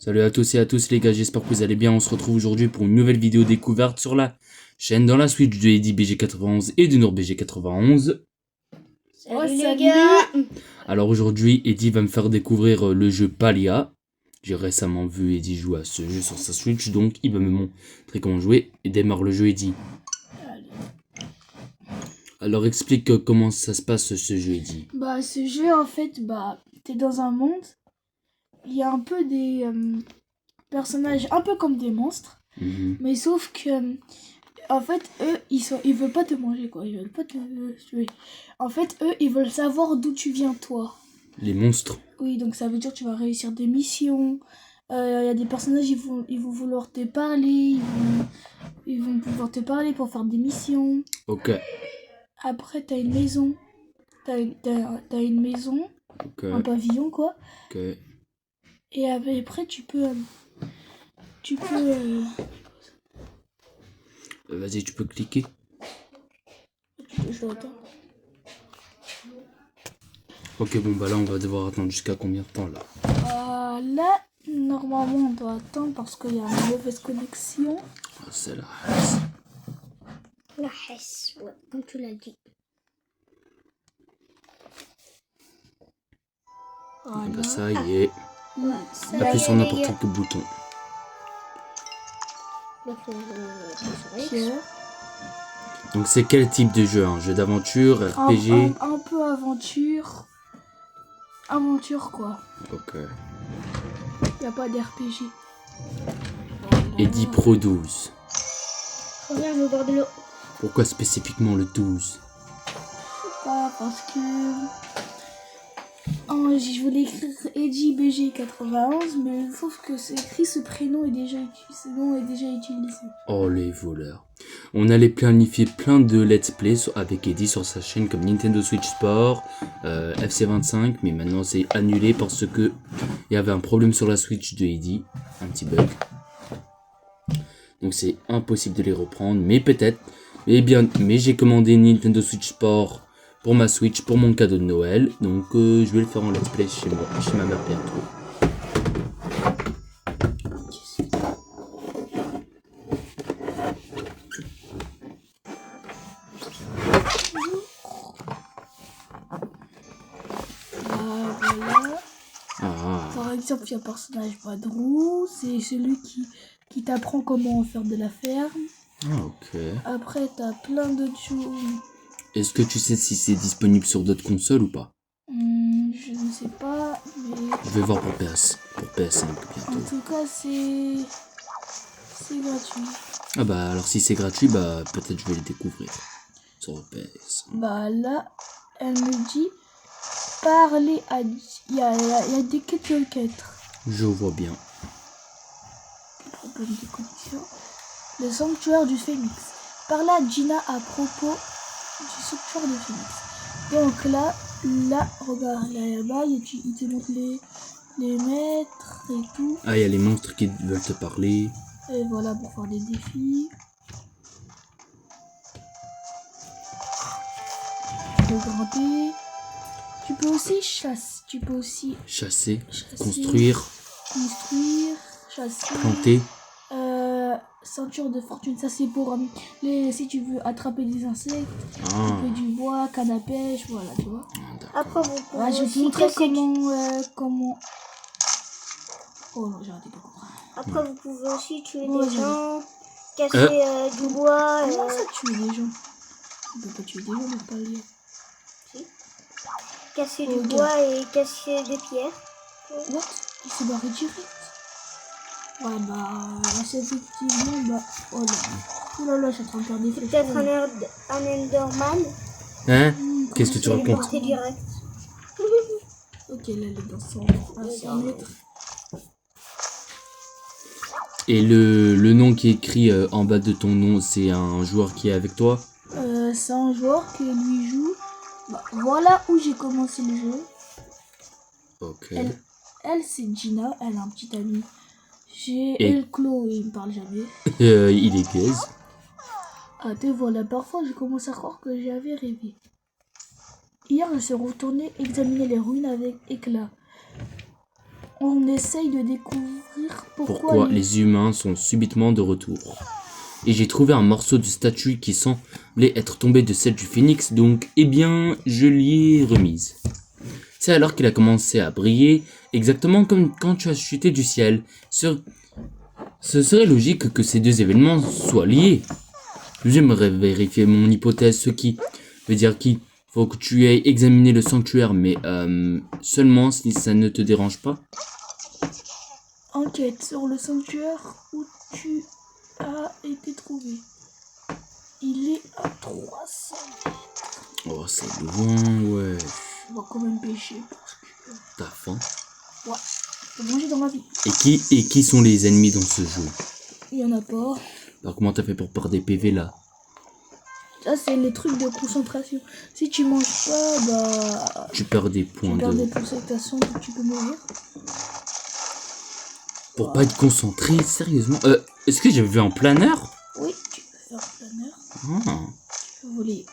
Salut à tous et à tous les gars, j'espère que vous allez bien. On se retrouve aujourd'hui pour une nouvelle vidéo découverte sur la chaîne dans la Switch de Eddy BG91 et de Nour BG91. Salut les gars. Alors aujourd'hui, Eddy va me faire découvrir le jeu Palia. J'ai récemment vu Eddy jouer à ce jeu sur sa Switch, donc il va me montrer comment jouer et démarre le jeu Eddy. Alors explique comment ça se passe ce jeu Eddy. Bah ce jeu en fait, t'es dans un monde, il y a un peu des personnages un peu comme des monstres, mais sauf que en fait eux ils veulent pas te manger quoi, ils veulent pas te tuer. En fait eux ils veulent savoir d'où tu viens toi. Les monstres. Oui, donc ça veut dire que tu vas réussir des missions. Il y a des personnages ils vont vouloir te parler, ils vont pouvoir te parler pour faire des missions. Ok. Après t'as une maison. T'as une maison, Okay. un pavillon quoi. Ok. Et après tu peux Vas-y, tu peux cliquer. je l'attends. Ok, bon bah là on va devoir attendre jusqu'à combien de temps là? Là, normalement on doit attendre parce qu'il y a une mauvaise connexion. Oh, c'est là. La Hesse, ouais, comme tu l'as dit. Voilà. Bah ça y est. Ça Appuie y sur est, n'importe les gars. quel bouton. Donc, Donc c'est quel type de jeu? Un jeu d'aventure, RPG? Un peu aventure. Aventure quoi. Ok. Il n'y a pas d'RPG. Eddy Pro 12. reviens, je vais boire de l'eau. Pourquoi spécifiquement le 12? Pas parce que je voulais écrire Eddy BG91, mais sauf que c'est écrit, ce prénom est déjà utilisé. Oh les voleurs. On allait planifier plein de let's play avec Eddy sur sa chaîne comme Nintendo Switch Sport, FC25, mais maintenant c'est annulé parce que il y avait un problème sur la Switch de Eddy, un petit bug. Donc c'est impossible de les reprendre, mais peut-être. Mais j'ai commandé Nintendo Switch Sport pour ma Switch pour mon cadeau de Noël, donc je vais le faire en let's play chez moi, chez ma mère bientôt. Voilà. Ah. Par exemple, il y a un personnage Badrou, c'est celui qui t'apprend comment faire de la ferme. Ah, ok. Après, t'as plein d'autres choses. Est-ce que tu sais si c'est disponible sur d'autres consoles ou pas? Je ne sais pas, mais Je vais voir pour PS5 en bientôt. tout cas, c'est gratuit. Ah bah alors si c'est gratuit, bah peut-être je vais le découvrir sur PS. Bah là, elle me dit parler à... Il y a des quêtes. Je vois bien. Problème de connexion. Le sanctuaire du Phénix. Parler à Gina à propos du sanctuaire du Phénix. Donc là, regarde, là-bas, il te montre les maîtres et tout. Ah, il y a les monstres qui veulent te parler. Et voilà, pour faire des défis. Le grimper. Tu peux aussi Chasser, construire, chasser. planter. Ceinture de fortune, ça c'est pour si tu veux attraper des insectes, Ah, couper du bois, canne à pêche, voilà, tu vois. Après, vous pouvez Je vais te aussi montrer casser comment... Oh non, j'ai arrêté de comprendre. Après, vous pouvez aussi tuer Ouais, des gens, casser du bois. Comment ça tuer des gens? On peut pas tuer des gens, mais pas les... Casser du Ok. bois et casser des pierres. What? Il s'est barré direct. Ouais, bah, c'est effectivement, bah, oh là. Oh là là, je suis en train de perdre des flèches. Peut-être un Enderman. Hein? Qu'est-ce que tu C'est racontes? direct. Ok, là, elle est dans son... à 100 mètres. Et le nom qui est écrit en bas de ton nom, c'est un joueur qui est avec toi? C'est un joueur qui lui joue. Bah, voilà où j'ai commencé le jeu. Ok. Elle c'est Gina, elle a un petit ami. J'ai Et- Elclo, il me parle jamais. Il est gaze. Ah, te voilà, parfois je commence à croire que j'avais rêvé. Hier, je suis retourné examiner les ruines avec éclat. on essaye de découvrir pourquoi les humains sont subitement de retour. Et j'ai trouvé un morceau de statue qui semblait être tombé de celle du phénix, donc eh bien je l'y ai remise. C'est alors qu'il a commencé à briller, exactement comme quand tu as chuté du ciel. Ce serait logique que ces deux événements soient liés. J'aimerais vérifier mon hypothèse, ce qui veut dire qu'il faut que tu aies examiné le sanctuaire, mais seulement si ça ne te dérange pas. Enquête sur le sanctuaire où tu as été trouvé. Il est à 300 mètres. Oh, c'est loin, ouais. On va quand même pêcher parce que... T'as faim? Ouais, faut manger dans ma vie. Et qui sont les ennemis dans ce jeu? Il y en a pas. Alors comment t'as fait pour perdre des PV là? Ça, c'est les trucs de concentration. Si tu manges pas, bah... Tu perds des points Tu perds de... des concentrations que tu peux mourir. Pour pas être concentré, sérieusement. Est-ce que j'avais vu un planeur? Oui, tu peux faire un planeur. Ah. Tu peux voler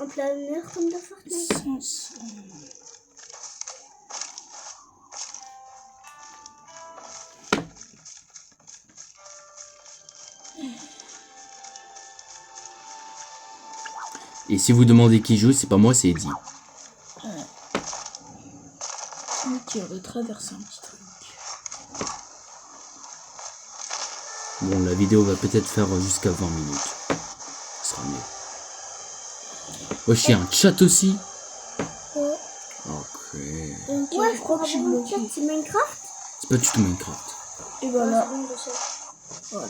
En planeur comme dans Fortnite. 500. Et si vous demandez qui joue, c'est pas moi, c'est Eddie. Ok, on va traverser un petit truc. Bon, la vidéo va peut-être faire jusqu'à 20 minutes. Ce sera mieux. Wesh, il y a un chat aussi. Ouais. Ok. Ok, Ouais, je crois que je suis bloqué. C'est Minecraft. C'est pas du tout Minecraft. Et voilà. Ouais, c'est bon, je sais. Voilà.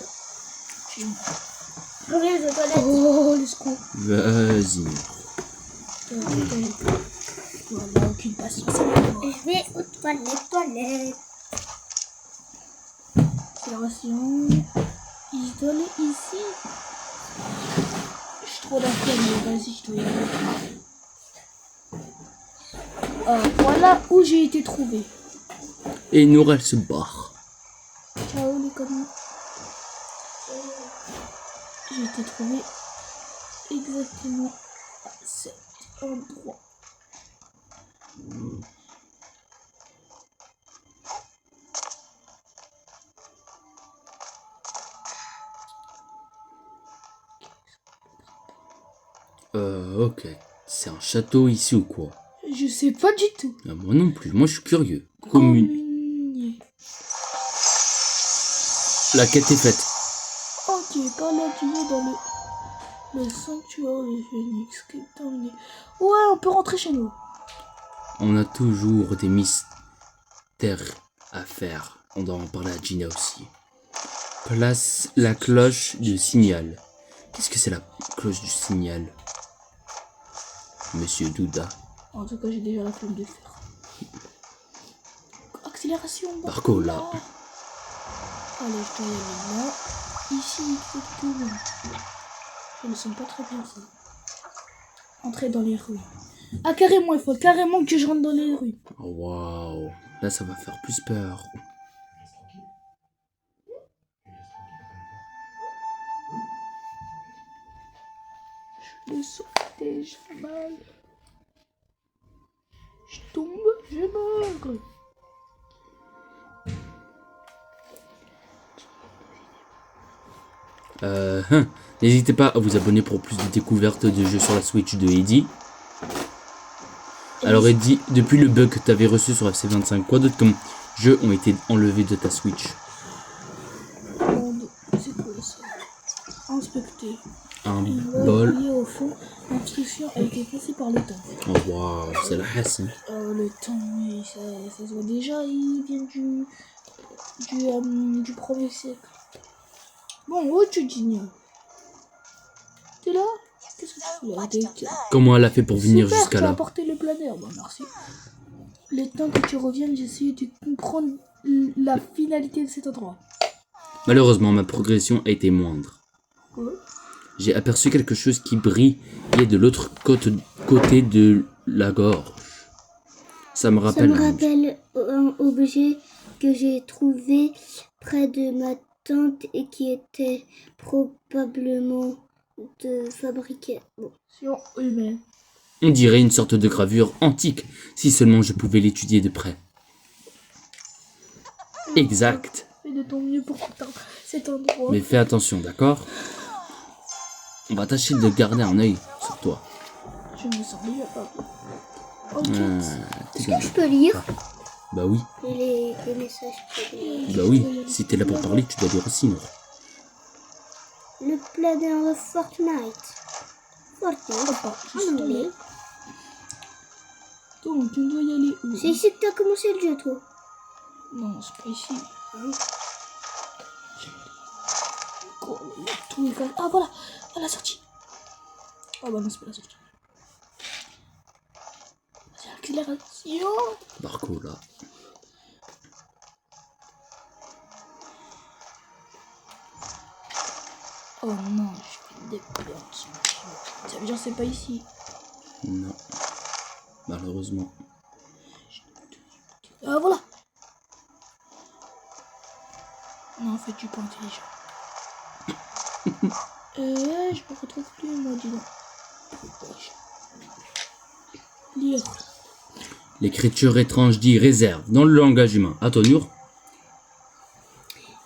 Reviens aux toilettes. Oh, les screws. Vas-y. Voilà, aucune patience. Je vais aux toilettes. Opération. Il doit aller ici. Je suis trop la flemme, mais vas-y, je dois y aller. Voilà où j'ai été trouvé. Et Noura, elle se barre. Ciao les conneries. J'ai été trouvé exactement à cet endroit. Ok. C'est un château ici ou quoi? Je sais pas du tout. Ah, moi non plus, moi je suis curieux. Commune. Communier. La quête est faite. Ok, par là tu es dans le sanctuaire de Phoenix. Qui est terminé. Ouais, on peut rentrer chez nous. On a toujours des mystères à faire. On doit en parler à Gina aussi. Place la cloche du signal. Qu'est-ce que c'est la cloche du signal? Monsieur Douda. En tout cas, j'ai déjà la flemme de faire. Accélération. Barco là. Allez, je dois y aller là. Ici, exactement. Je ne sens pas très bien ça. Entrer dans les rues. Ah, carrément, il faut carrément que je rentre dans les rues. Oh, waouh. Là, ça va faire plus peur. Je le sens déjà mal. Je tombe, je meurs. N'hésitez pas à vous abonner pour plus de découvertes de jeux sur la Switch de Eddie. Alors Eddie, depuis le bug que tu avais reçu sur FC25, quoi d'autre comme jeux ont été enlevés de ta Switch? C'est quoi ça? Inspecter. Un Il va bol. oublier au fond. L'instruction a été passée par le temps. Oh waouh, c'est la hasse. Hein. Le temps, oui, ça se voit déjà, il vient du 1er siècle. Bon, où tu dis? T'es là? Qu'est-ce que tu fais là? Comment elle a fait pour venir Super, jusqu'à tu as là? apporté le planeur. Bon, merci. Le temps que tu reviennes, j'essaie de comprendre la finalité de cet endroit. Malheureusement, ma progression a été moindre. Quoi? J'ai aperçu quelque chose qui brillait de l'autre côté de la gorge. Ça me Ça rappelle. me rappelle un objet que j'ai trouvé près de ma tante et qui était probablement de fabriquer. Bon. Sur humaine. On dirait une sorte de gravure antique, si seulement je pouvais l'étudier de près. Exact. Fais de ton mieux pour cet endroit. Mais fais attention, d'accord? On va tâcher de garder un œil sur toi. Je me sens déjà pas bien. Ok. T'es Est-ce dans- que je peux lire Bah oui, les messages que bah oui. Si t'es là pour parler, tu dois dire aussi, non? Le planner de Fortnite. Fortnite. En anglais. Donc, tu dois y aller où? C'est ici que t'as commencé le jeu, toi. Non, c'est pas ici. Oh, tout est cassé. Ah, voilà, à la sortie. Ah, bah non, c'est pas la sortie. C'est l'accélération. Marco, là. Oh non, je vais déperdre. Ça veut dire que c'est pas ici. Non. Malheureusement. Ah, voilà. Non, en fait, tu es pas intelligent. Je me retrouve plus, moi, dis donc. Lire. L'écriture étrange dit réserve dans le langage humain. À ton tour.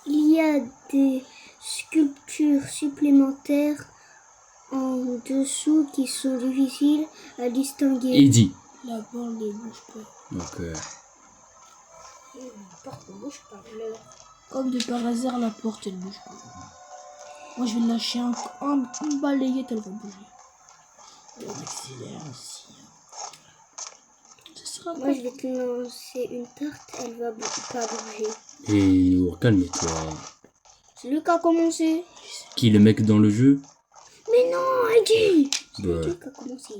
Il y a des sculptures supplémentaires en dessous qui sont difficiles à distinguer. Eddie. La porte ne bouge pas. Donc, La porte ne bouge pas. Comme de par hasard, la porte elle bouge pas. Moi je vais lâcher un balayette, elle va bouger. Et on accélère aussi. Ce sera Moi, je vais te lancer une tarte, elle va pas bouger. et calme-toi. C'est lui qui a commencé. Qui le mec dans le jeu? Mais non, Eddie. C'est Ouais. lui qui a commencé.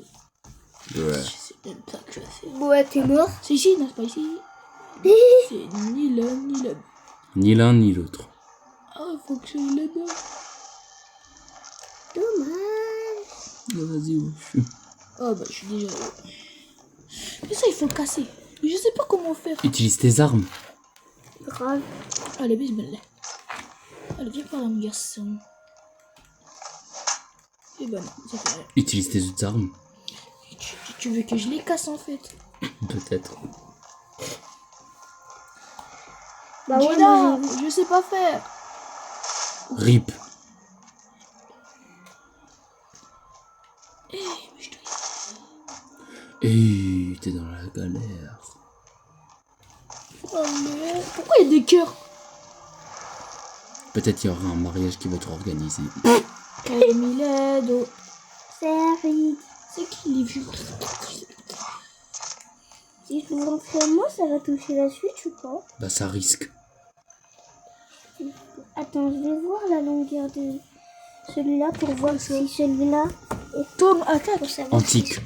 Ouais. Je sais même pas que je vais faire. Ouais, t'es mort. C'est ici, non, c'est pas ici. C'est ni l'un ni l'autre. Ni l'un ni l'autre. Ah, il faut que j'aille là-bas. Dommage. Vas-y, ouais. Ah bah je suis déjà là. Mais ça il faut le casser. Mais je sais pas comment faire. Utilise tes armes. Grave. Allez, bismillah. Allez, viens par là, mon garçon. Et bah non, ça fait rien. Utilise tes autres armes. Tu veux que je les casse en fait? Peut-être. Bah ouais, Gina, moi, je sais pas faire. RIP. Eh, mais je dois Et t'es dans la galère. Oh mais pourquoi il y a des cœurs? Peut-être qu'il y aura un mariage qui va être organisé. Miledo. c'est Harry. C'est qui les vieux? Si je vous rentre moi, ça va toucher la Switch ou pas? Bah ça risque. Attends, je vais voir la longueur de celui-là pour voir si celui-là Tom, attaque. pour savoir si- Antique.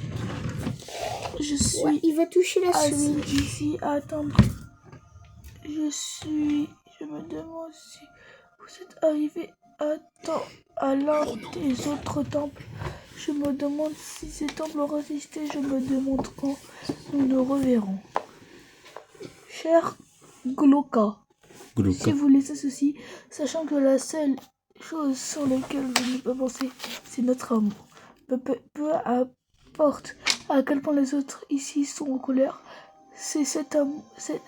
Je suis Ouais, il va toucher la assis Switch. ici à attendre. Je me demande si vous êtes arrivé à temps à l'un des autres temples. Je me demande si ces temples ont résisté. Je me demande quand nous nous reverrons. Cher Gloka, si Glauca. vous laissez ceci, sachant que la seule chose sur laquelle je n'ai pas pensé, c'est notre amour. Peu importe à quel point les autres ici sont en colère, c'est cet amour, c'est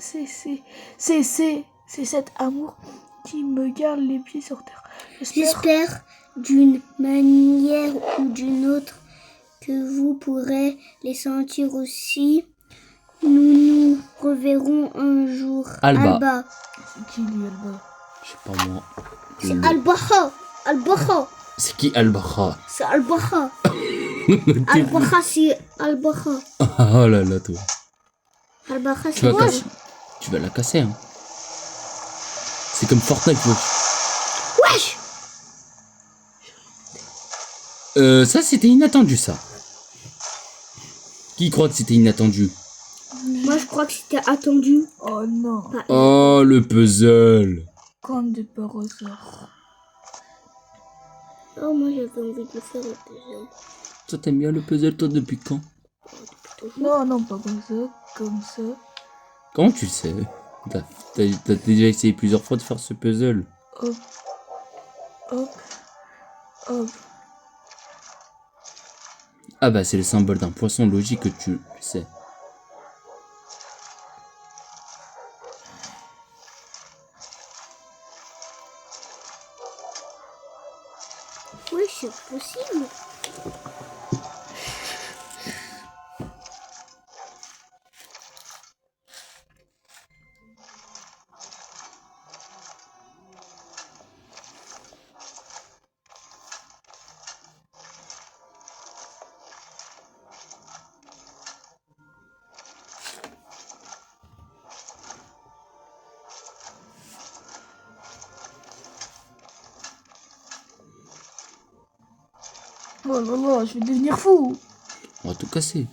cet amour qui me garde les pieds sur terre. J'espère d'une manière ou d'une autre que vous pourrez les sentir aussi. Nous nous reverrons un jour. Alba. C'est qui lui, Alba? Je sais pas moi. C'est Le- Albaha. Albaha. C'est qui Albaha? C'est Albaha. Albaha, c'est Albaha. Oh là là, toi. Albaha, Tu c'est vas, quoi? casser... tu vas la casser, hein. C'est comme Fortnite, wesh. Wesh. Ça, c'était inattendu, ça. Qui croit que c'était inattendu? Moi, je crois que c'était attendu. Oh non, Pas- Oh, le puzzle. comme de par hasard. Oh, moi, j'avais envie de le faire le puzzle. Toi, t'aimes bien le puzzle, toi, depuis quand? Non, non, pas comme ça, comme ça. Comment tu le sais? T'as déjà essayé plusieurs fois de faire ce puzzle. Hop, hop, hop. Ah bah, c'est le symbole d'un poisson logique que tu sais. c'est possible. Oh là là, je vais devenir fou. On va tout casser.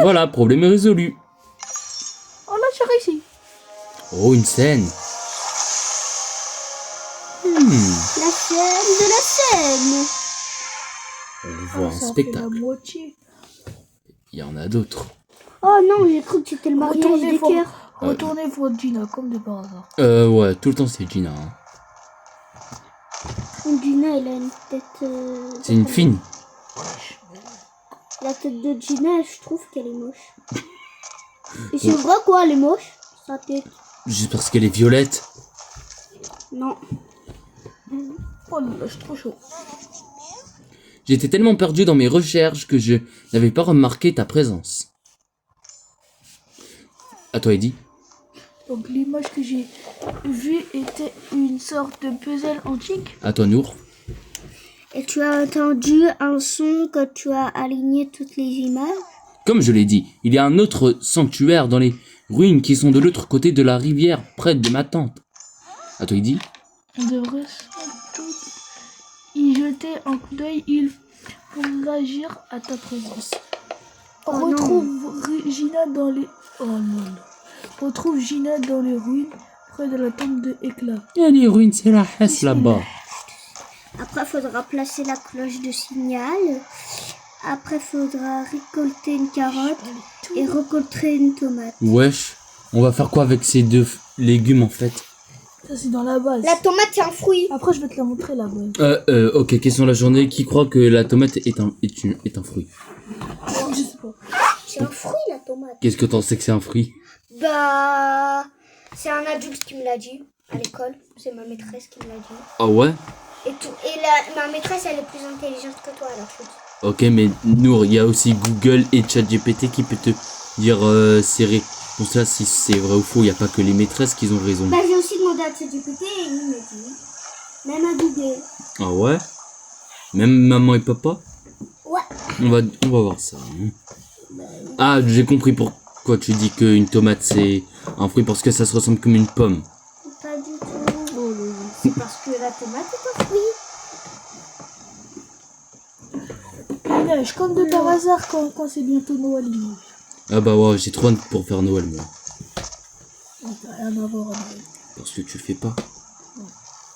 Voilà, problème résolu. Oh là, j'ai réussi. Oh, une scène. La scène de la scène. On voit un Ça fait la spectacle. moitié. Il y en a d'autres. Oh non, j'ai cru que c'était le mariage Retournez des voir, cœurs. retournez voir Gina, comme de par hasard. Ouais, tout le temps c'est Gina. Hein. Gina, elle a une tête... C'est une fine. La tête de Gina, je trouve qu'elle est moche. Et c'est vrai quoi, elle est moche, sa tête. Juste parce qu'elle est violette. Non. Oh là là, je suis trop chaud. J'étais tellement perdu dans mes recherches que je n'avais pas remarqué ta présence. À toi, Eddie. Donc l'image que j'ai vue était une sorte de puzzle antique. À toi, Nour. Et tu as entendu un son quand tu as aligné toutes les images. Comme je l'ai dit, il y a un autre sanctuaire dans les ruines qui sont de l'autre côté de la rivière, près de ma tante. À toi, Eddie. On devrait sans doute y jeter un coup d'œil, il pour réagir à ta présence. Oh Retrouve Gina dans les... Oh non. Retrouve Gina dans les ruines, près de la tombe de Éclat. Il y a les ruines, c'est la Hesse là-bas. Après, il faudra placer la cloche de signal. Après, il faudra récolter une carotte et récolter une tomate. Wesh, on va faire quoi avec ces deux légumes en fait? Ça, c'est dans la base. La tomate, c'est un fruit. Après, je vais te la montrer la base. Ok, question de la journée. Qui croit que la tomate est un fruit? Je sais pas. C'est un fruit, la tomate. Qu'est-ce que t'en sais que c'est un fruit? Bah, c'est un adulte qui me l'a dit à l'école. C'est ma maîtresse qui me l'a dit. Ah ouais? Ma maîtresse, elle est plus intelligente que toi, la chose. Ok, mais Nour, il y a aussi Google et ChatGPT qui peut te dire c'est pour ça si c'est vrai ou faux. Il n'y a pas que les maîtresses qui ont raison. Bah, j'ai aussi demandé à ChatGPT et il m'a dit. Même à Google. Ah ouais? Même maman et papa? Ouais. On va voir ça. Hein. Ah, j'ai compris pourquoi tu dis qu'une tomate c'est un fruit parce que ça se ressemble comme une pomme. Pas du tout. C'est parce que la tomate est un fruit. Il neige comme de par hasard quand c'est bientôt Noël. Il neige. Ah bah ouais, j'ai trop hâte pour faire Noël moi. Ça n'a rien à voir à Noël. Parce que tu le fais pas.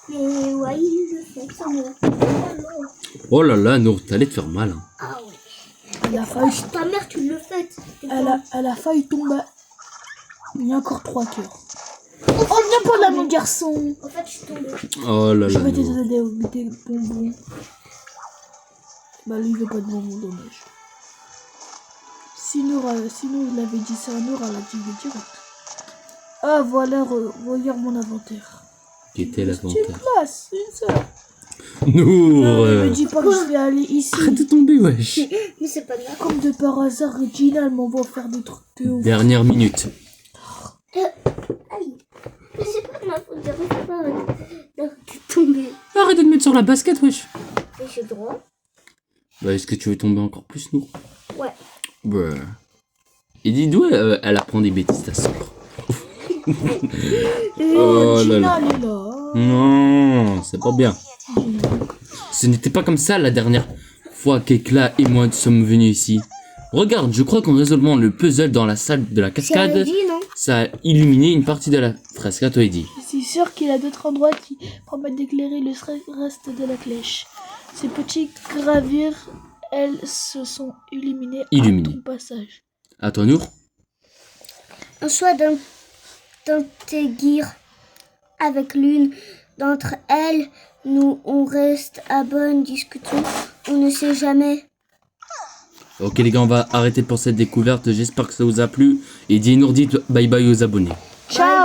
Mais ouais, il le fait, ça me... Oh là là, Nour, t'allais te faire mal. Hein. Ah ouais. Elle a failli, Ta mère, tu le fais. elle a failli tomber. Il y a encore 3 cœurs. Oh, viens pas là, mon garçon. En fait, je suis tombée. Oh là Je là, vais te Nour. donner des bonbons. Bah, lui, il veut pas de bonbons, dommage. Si Nour l'avait dit ça à Nour, elle a dit direct. Ah, voilà, regarde mon inventaire. Qui était C'est l'inventaire? une place, une seule. Nour Ne me dis pas que je vais aller ici. Arrête de tomber, wesh. Mais c'est pas grave. Comme de par hasard, Regina, elle m'envoie faire des trucs de ouf. Dernière minute. Aïe. Mais c'est pas de ma faute, j'arrive pas à tomber. Arrête de te mettre sur la basket, wesh. Mais j'ai droit. Bah, est-ce que tu veux tomber encore plus, Nour? Ouais. Bah. Et dis d'où elle apprend des bêtises, ta sœur? Oh, là Gina, là. elle est là. Non, c'est pas bien. Ce n'était pas comme ça la dernière fois qu'Éclat et moi sommes venus ici. Regarde, je crois qu'en résolvant le puzzle dans la salle de la C'est cascade, Heidi, non? ça a illuminé une partie de la fresque. À toi, Eddie. Je suis sûr qu'il y a d'autres endroits qui permettent d'éclairer le reste de la clèche. Ces petites gravures, elles se sont illuminées Illuminées. à ton passage. À toi, Nour. Un choix d'intégrer avec l'une d'entre elles, nous on reste à bonne discussion. On ne sait jamais. Ok les gars, on va arrêter pour cette découverte. J'espère que ça vous a plu. Et Dinour, dites bye bye aux abonnés. Ciao.